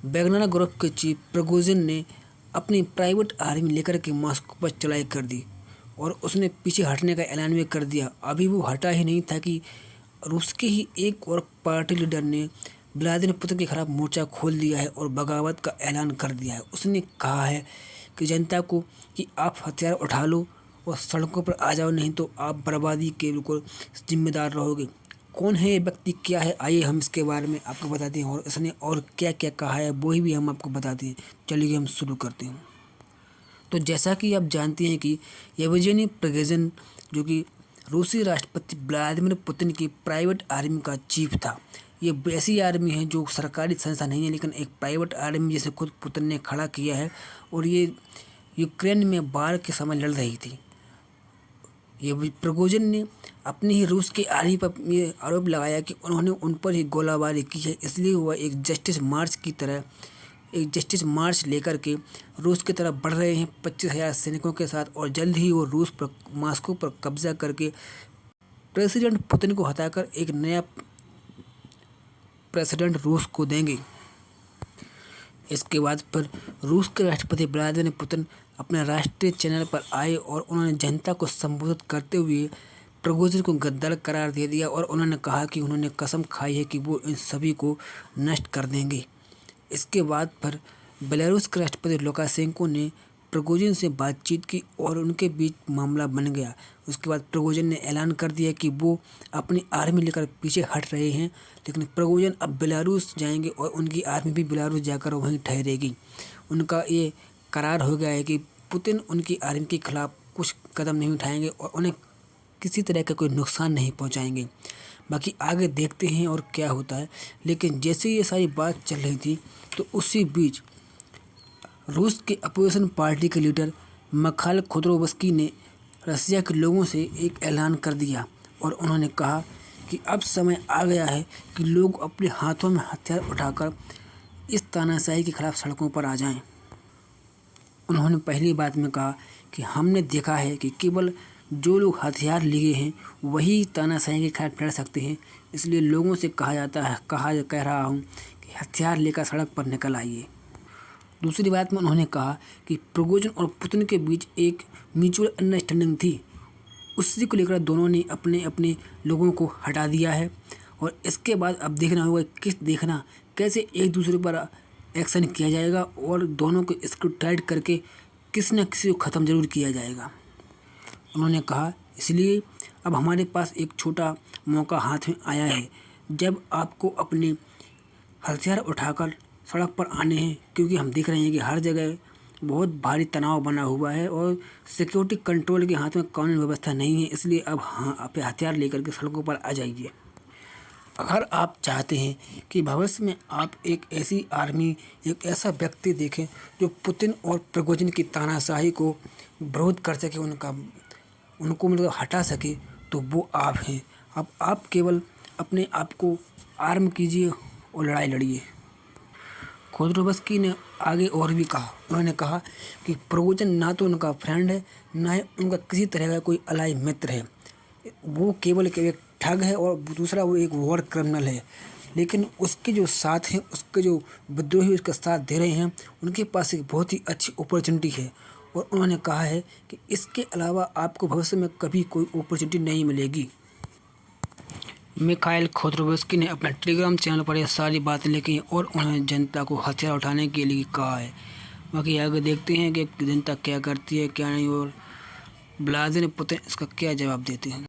Wagner group के chief Prigozhin ने अपनी प्राइवेट आर्मी लेकर के मॉस्को पर चढ़ाई कर दी और उसने पीछे हटने का ऐलान भी कर दिया। अभी वो हटा ही नहीं था कि रूस के ही एक और पार्टी लीडर ने व्लादिमीर पुतिन के खिलाफ मोर्चा खोल दिया है और बगावत का ऐलान कर दिया है। उसने कहा है कि जनता को कि आप हथियार उठा लो और सड़कों पर आ जाओ, नहीं तो आप बर्बादी के बिल्कुल जिम्मेदार रहोगे। कौन है ये व्यक्ति, क्या है, आइए हम इसके बारे में आपको बताते हैं और इसने और क्या क्या कहा है वही भी हम आपको बताते हैं। चलिए हम शुरू करते हैं। तो जैसा कि आप जानते हैं कि येवजेनी प्रिगोजिन जो कि रूसी राष्ट्रपति व्लादिमीर पुतिन की प्राइवेट आर्मी का चीफ था। ये ऐसी आर्मी है जो सरकारी संस्था नहीं है, लेकिन एक प्राइवेट आर्मी जिसे खुद पुतिन ने खड़ा किया है और ये यूक्रेन में बाढ़ के समय लड़ रही थी। ये प्रिगोजिन ने अपनी ही रूस की आर्मी पर ये आरोप लगाया कि उन्होंने उन पर ही गोलाबारी की है, इसलिए वह एक जस्टिस मार्च लेकर के रूस की तरफ बढ़ रहे हैं 25,000 सैनिकों के साथ और जल्द ही वो रूस पर मॉस्को पर कब्जा करके प्रेसिडेंट पुतिन को हटाकर एक नया प्रेसिडेंट रूस को देंगे। इसके बाद फिर रूस के राष्ट्रपति व्लादिमीर पुतिन अपने राष्ट्रीय चैनल पर आए और उन्होंने जनता को संबोधित करते हुए प्रिगोजिन को गद्दार करार दे दिया और उन्होंने कहा कि उन्होंने कसम खाई है कि वो इन सभी को नष्ट कर देंगे। इसके बाद फिर बेलारूस के राष्ट्रपति लुकाशेंको ने प्रिगोजिन से बातचीत की और उनके बीच मामला बन गया। उसके बाद प्रिगोजिन ने ऐलान कर दिया कि वो अपनी आर्मी लेकर पीछे हट रहे हैं, लेकिन प्रिगोजिन अब बेलारूस जाएंगे और उनकी आर्मी भी बेलारूस जाकर वहीं ठहरेगी। उनका ये करार हो गया है कि पुतिन उनकी आर्मी के खिलाफ कुछ कदम नहीं उठाएंगे और उन्हें किसी तरह का कोई नुकसान नहीं पहुंचाएंगे। बाकी आगे देखते हैं और क्या होता है। लेकिन जैसे ये सारी बात चल रही थी तो उसी बीच रूस के अपोजिशन पार्टी के लीडर मिखाइल खोदोरोवस्की ने रसिया के लोगों से एक ऐलान कर दिया और उन्होंने कहा कि अब समय आ गया है कि लोग अपने हाथों में हथियार उठाकर इस तानाशाही के खिलाफ सड़कों पर आ जाएं। उन्होंने पहली बात में कहा कि हमने देखा है कि केवल जो लोग हथियार लिए हैं वही तानाशाही के खिलाफ लड़ सकते हैं, इसलिए लोगों से कह रहा हूँ कि हथियार लेकर सड़क पर निकल आइए। दूसरी बात में उन्होंने कहा कि प्रिगोजिन और पुतिन के बीच एक म्यूचुअल अंडरस्टैंडिंग थी, उसी को लेकर दोनों ने अपने अपने लोगों को हटा दिया है और इसके बाद अब देखना होगा कैसे एक दूसरे पर एक्शन किया जाएगा और दोनों को इसको टाइट करके किसी न किसी को ख़त्म जरूर किया जाएगा। उन्होंने कहा इसलिए अब हमारे पास एक छोटा मौका हाथ में आया है जब आपको अपने हथियार उठाकर सड़क पर आने हैं, क्योंकि हम देख रहे हैं कि हर जगह बहुत भारी तनाव बना हुआ है और सिक्योरिटी कंट्रोल के हाथ में कानून व्यवस्था नहीं है। इसलिए अब आप हथियार लेकर के सड़कों पर आ जाइए। अगर आप चाहते हैं कि भविष्य में आप एक ऐसी आर्मी, एक ऐसा व्यक्ति देखें जो पुतिन और प्रिगोजिन की तानाशाही को विरोध कर सके, उनको मतलब हटा सके, तो वो आप हैं। अब आप केवल अपने आप को आर्म कीजिए और लड़ाई लड़िए। खोदोरोवस्की ने आगे और भी कहा, उन्होंने कहा कि प्रिगोजिन ना तो उनका फ्रेंड है, ना ही उनका किसी तरह का कोई अलाइ मित्र है। वो केवल एक ठग है और दूसरा वो एक वॉर क्रिमिनल है। लेकिन उसके जो साथ हैं, उसके जो विद्रोही उसका साथ दे रहे हैं, उनके पास एक बहुत ही अच्छी अपॉर्चुनिटी है और उन्होंने कहा है कि इसके अलावा आपको भविष्य में कभी कोई अपॉर्चुनिटी नहीं मिलेगी। मिखाइल खोदोरोवस्की ने अपने टेलीग्राम चैनल पर ये सारी बातें लिखी और उन्होंने जनता को हथियार उठाने के लिए कहा है। बाकी आगे देखते हैं कि जनता क्या करती है क्या नहीं और व्लादिमीर पुतिन इसका क्या जवाब देते हैं।